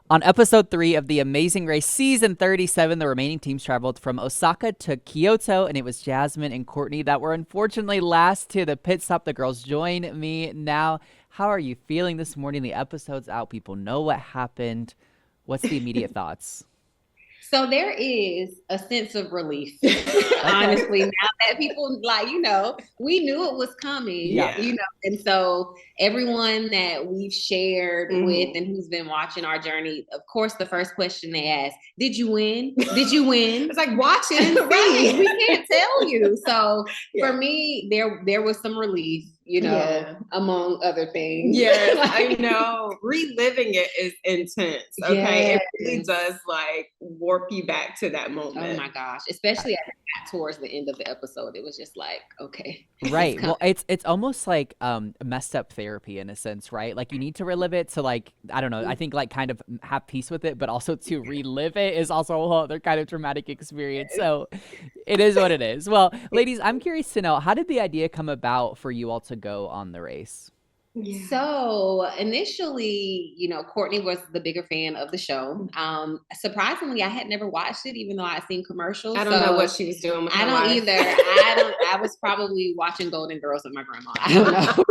On episode 3 of The Amazing Race, season 37, the remaining teams traveled from Osaka to Kyoto, and it was Jasmin and Courtney that were unfortunately last to the pit stop. The girls join me now. How are you feeling this morning? The episode's out. People know what happened. What's the immediate thoughts? So there is a sense of relief, Okay. honestly, now that people we knew it was coming, Yeah. Yeah. and so everyone that we've shared with Mhm. and who's been watching our journey, of course, the first question they ask, did you win? Did you win? It's like watching and Right. see. We can't tell you. So Yeah. for me, there was some relief, Yeah. among other things. Yes, I Like, know. Reliving it is intense. Okay. It really yes. does like warp you back to that Oh moment. my gosh. Especially as it got towards the end of the episode. It was just like, okay, it's Right. coming. Well, it's almost like messed up therapy in a sense, right? Like you need to relive it to like I don't know. I think like kind of have peace with it, but also to relive it is also a whole other kind of traumatic experience. So it is what it is. Well, ladies, I'm curious to know how did the idea come about for you all to go on the race? Yeah. So initially, Courtney was the bigger fan of the show. Surprisingly, I had never watched it, even though I'd seen commercials. I don't know what So she was doing with I her don't life. either. I was probably watching Golden Girls with my grandma. I don't know.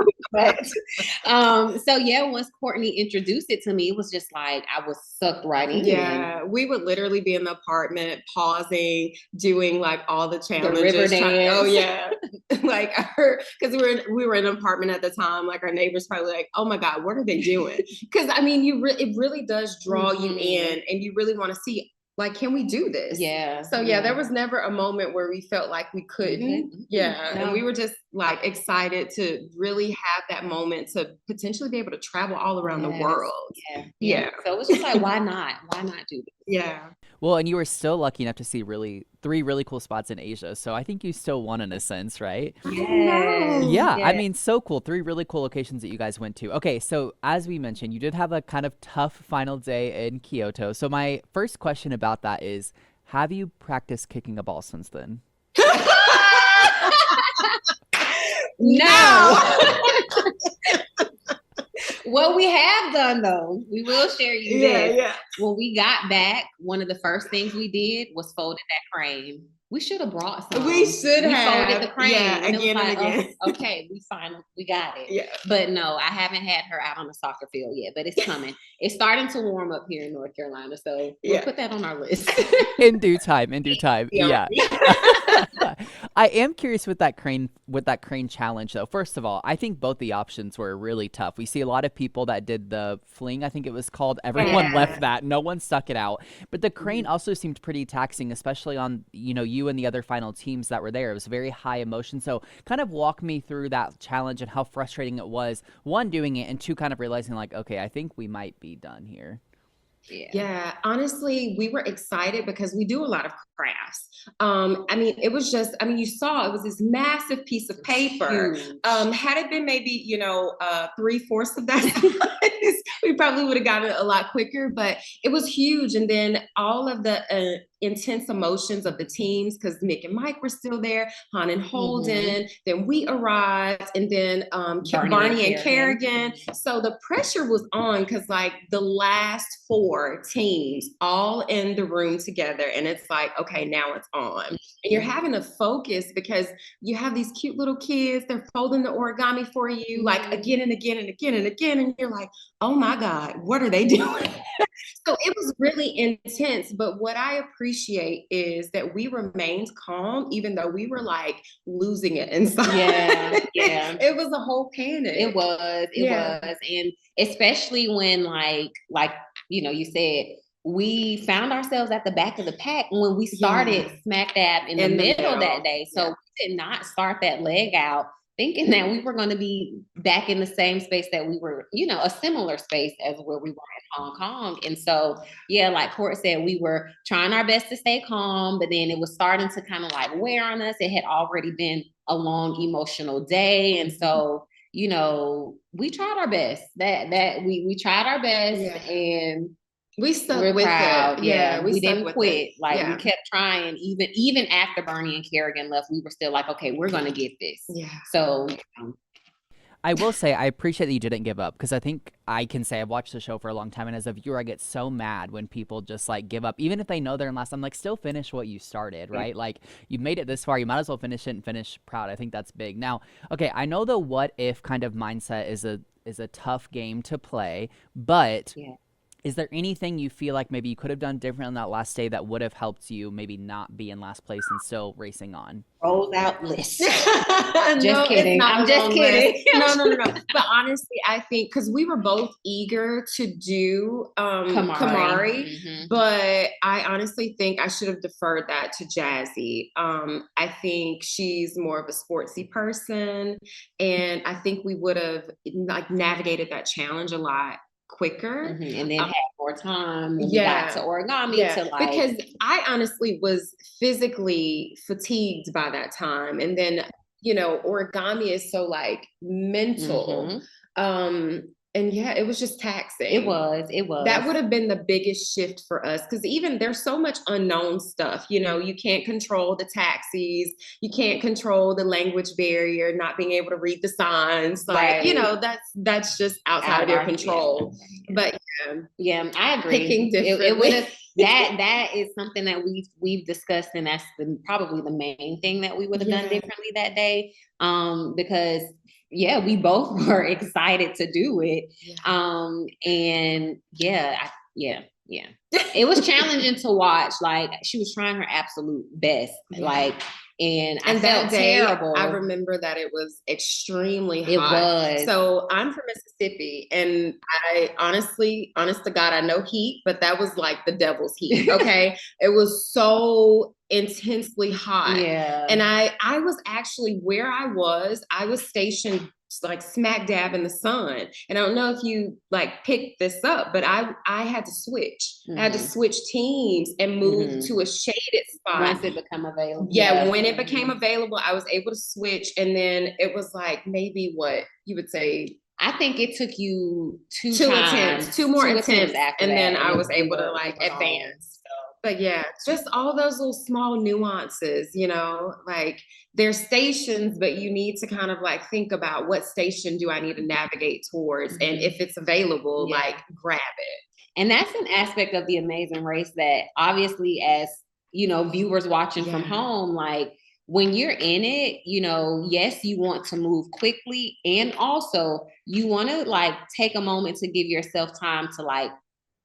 So yeah, once Courtney introduced it to me, it was just like I was sucked right in. Yeah, we would literally be in the apartment, pausing, doing like all the The river challenges. Oh dance. yeah, like because we were in an apartment at the time. Like our neighbors probably like, oh my god, what are they doing? Because I mean, it really does draw you in, and you really want to see. Like, can we do this? Yeah. So yeah, there was never a moment where we felt like we couldn't. Yeah, No. and we were just like excited to really have that moment to potentially be able to travel all around the Yes. world. Yeah. Yeah. So it was just like, why not? Why not do this? Yeah. Well, and you were still lucky enough to see three really cool spots in Asia. So I think you still won in a sense, right? Yes. Yeah, I Yes. mean, so cool. Three really cool locations that you guys went to. Okay, so as we mentioned, you did have a kind of tough final day in Kyoto. So my first question about that is, have you practiced kicking a ball since then? No. What we have done though, we will share you this. Yeah. When we got back, one of the first things we did was folded that crane. We should have brought some. We should We have. folded the crane. Yeah, and it was again and like, again. oh, okay, we got it. Yeah. But no, I haven't had her out on the soccer field yet, but it's coming. It's starting to warm up here in North Carolina, so we'll Yeah. put that on our list. In due time, in due time. Yeah. I am curious with that crane challenge though. First of all, I think both the options were really tough. We see a lot of people that did the fling, I think it was called. Everyone Yeah. left that. No one stuck it out. But the crane also seemed pretty taxing, especially on, you and the other final teams that were there. It was very high emotion. So kind of walk me through that challenge and how frustrating it was, one, doing it, and two, kind of realizing like, okay, I think we might be done here. Yeah, honestly, we were excited because we do a lot of crafts. I mean, it was just, I mean, you saw it was this massive piece of paper. Huge. Had it been maybe, 3/4 of that size, we probably would have gotten it a lot quicker, but it was huge. And then all of the intense emotions of the teams, because Mick and Mike were still there, Han and Holden, then we arrived, and then Barney and Kerrigan. So the pressure was on because like the last four teams all in the room together, and it's like, okay, now it's on. And you're having to focus because you have these cute little kids, they're folding the origami for you like again and again and again and again, and you're like, oh my God, what are they doing? So it was really intense. But what I appreciate is that we remained calm, even though we were like losing it inside. Yeah. It was a whole panic. It was. And especially when you said we found ourselves at the back of the pack when we started smack dab in the middle that day. So we did not start that leg out thinking that we were going to be back in the same space that we were, a similar space as where we were in Hong Kong. And so, yeah, like Court said, we were trying our best to stay calm, but then it was starting to kind of like wear on us. It had already been a long emotional day. And so, we tried our best. We tried our best, and we stuck we're with proud. it. Yeah, we stuck didn't with quit. it. Like we kept trying, even after Bernie and Kerrigan left, we were still like, okay, we're gonna get this. Yeah. So I will say I appreciate that you didn't give up, because I think I can say I've watched the show for a long time, and as a viewer, I get so mad when people just like give up, even if they know they're in last. I'm like, still finish what you started, right? Like, you've made it this far, you might as well finish it and finish proud. I think that's big. Now, okay, I know the what if kind of mindset is a tough game to play, but Yeah. is there anything you feel like maybe you could have done different on that last day that would have helped you maybe not be in last place and still racing on? Rolls out list. No, Just kidding. it's not I'm a just long kidding. list. No. But honestly, I think because we were both eager to do Kamari, Mhm. but I honestly think I should have deferred that to Jazzy. I think she's more of a sportsy person, and I think we would have like navigated that challenge a lot quicker. Mhm. And then had more time when we got to origami to like, because I honestly was physically fatigued by that time, and then origami is so like mental. And yeah, it was just taxing. It was. That would have been the biggest shift for us, because even there's so much unknown stuff. You can't control the taxis, you can't control the language barrier, not being able to read the signs. Like, Right. that's just outside of your control. Yeah. But yeah, I agree. Picking differently. It would have that is something that we've discussed, and that's probably the main thing that we would have done differently that day. Because we both were excited to do it. And it was challenging to watch. Like, she was trying her absolute best. Like, and I felt terrible. I remember that it was extremely hot. It was. So I'm from Mississippi, and I honest to God, I know heat, but that was like the devil's heat. Okay. It was so intensely hot. Yeah. And I was actually where I was stationed like smack dab in the sun. And I don't know if you like picked this up, but I had to switch. I had to switch teams and move to a shaded spot. Once it became available. Yeah, when it became available, I was able to switch. And then it was like maybe what you would say. I think it took you two more attempts after and that, then I was able to like advance. But yeah, just all those little small nuances, like there's stations, but you need to kind of like think about what station do I need to navigate towards? And if it's available, like grab it. And that's an aspect of the Amazing Race that obviously, as viewers watching from home, like when you're in it, yes, you want to move quickly, and also you want to like take a moment to give yourself time to like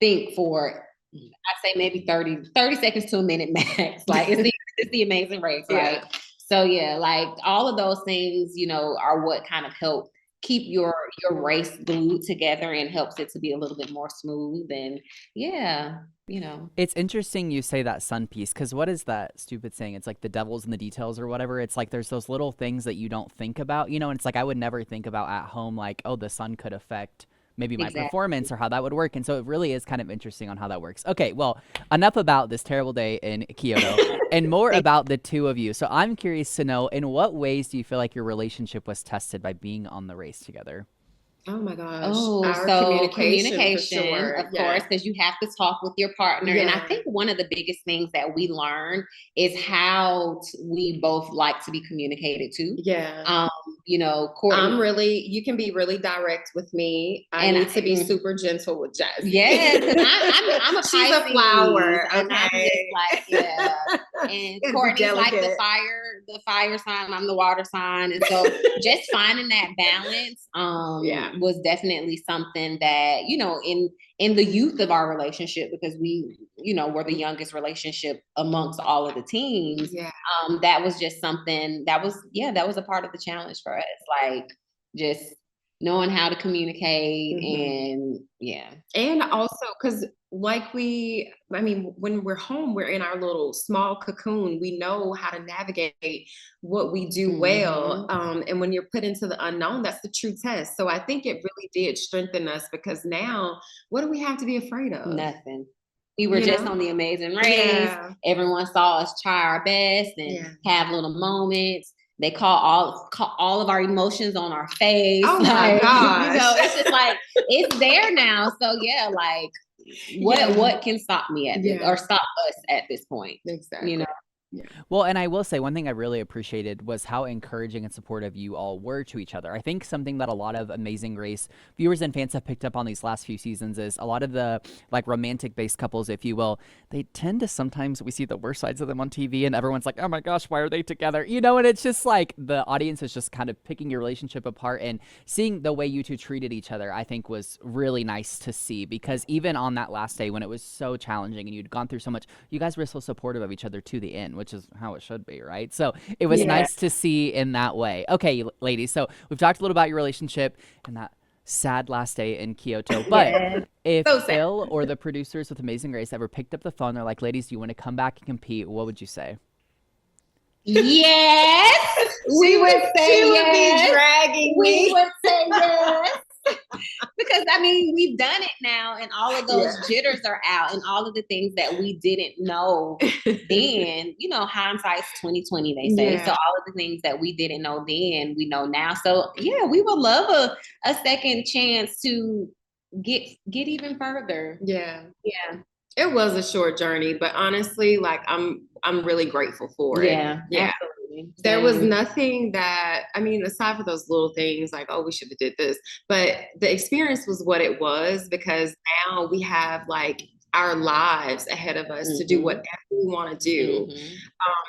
think for, I'd say maybe 30 seconds to a minute max. Like it's the Amazing Race, right? So like all of those things, are what kind of help keep your race glued together and helps it to be a little bit more smooth. And it's interesting you say that sun piece, because what is that stupid saying? It's like the devil's in the details or whatever. It's like there's those little things that you don't think about, and it's like I would never think about at home, like, oh, the sun could affect maybe my performance or how that would work. And so it really is kind of interesting on how that works. Okay, well, enough about this terrible day in Kyoto and more about the two of you. So I'm curious to know, in what ways do you feel like your relationship was tested by being on the race together? Oh my gosh. So communication, of course, because you have to talk with your partner. And I think one of the biggest things that we learned is how we both like to be communicated to. Yeah. Courtney, you can be really direct with me. I need to be super gentle with Jasmin. Yes, I'm a She's a flower. Okay. And I'm just like, and Courtney's like the fire sign. I'm the water sign. And so just finding that balance, was definitely something that, in the youth of our relationship, because we, were the youngest relationship amongst all of the teams. Yeah. That was just something that was a part of the challenge for us. Like just knowing how to communicate and also because when we're home, we're in our little small cocoon. We know how to navigate what we do well. And when you're put into the unknown, that's the true test. So I think it really did strengthen us, because now what do we have to be afraid of? Nothing. We were just on the Amazing Race. Yeah. Everyone saw us try our best and have little moments. They call all of our emotions on our face. Oh my gosh. It's just like, it's there now. So what can stop me at this or stop us at this point? Exactly. Well, and I will say one thing I really appreciated was how encouraging and supportive you all were to each other. I think something that a lot of Amazing Race viewers and fans have picked up on these last few seasons is a lot of the like romantic based couples, if you will, they tend to sometimes we see the worst sides of them on TV and everyone's like, oh my gosh, why are they together? You know, and it's just like the audience is just kind of picking your relationship apart, and seeing the way you two treated each other, I think was really nice to see, because even on that last day when it was so challenging and you'd gone through so much, you guys were so supportive of each other to the end, which is how it should be, right? So it was nice to see in that way. Okay, ladies, so we've talked a little about your relationship and that sad last day in Kyoto, but if Phil or the producers with Amazing Race ever picked up the phone, they're like, ladies, do you want to come back and compete? What would you say? Yes, we would say she yes. would be dragging me. We would say yes. Because I mean, we've done it now, and all of those jitters are out, and all of the things that we didn't know then. You know, hindsight's 2020, they say. So all of the things that we didn't know then, we know now. So yeah, we would love a second chance to get even further. Yeah. It was a short journey, but honestly, like I'm really grateful for it. Yeah. Absolutely. There was nothing that, I mean, aside from those little things like, oh, we should have did this, but the experience was what it was, because now we have like our lives ahead of us to do whatever we want to do.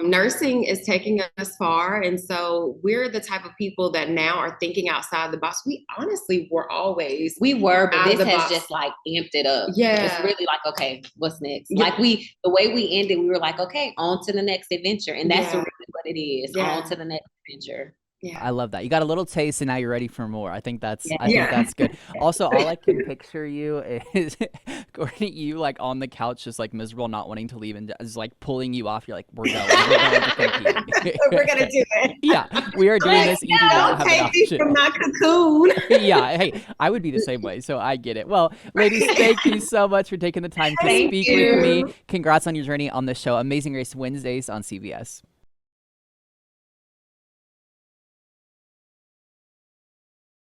Nursing is taking us far. And so we're the type of people that now are thinking outside the box. We honestly were always. We were, but this has just like amped it up. Yeah. It's really like, okay, what's next? Like the way we ended, we were like, okay, on to the next adventure. And that's really what it is. On to the next adventure. Yeah. I love that. You got a little taste and now you're ready for more. I think that's I think that's good. Also, all I can picture you is Courtney, you like on the couch just like miserable, not wanting to leave, and just like pulling you off. You're like, we're going to compete. We're gonna do it. Yeah, we are doing this. You do not have an option. From my cocoon. Yeah, hey, I would be the same way, so I get it. Well, ladies, thank you so much for taking the time to speak with me. Congrats on your journey on this show, Amazing Race Wednesdays on CBS.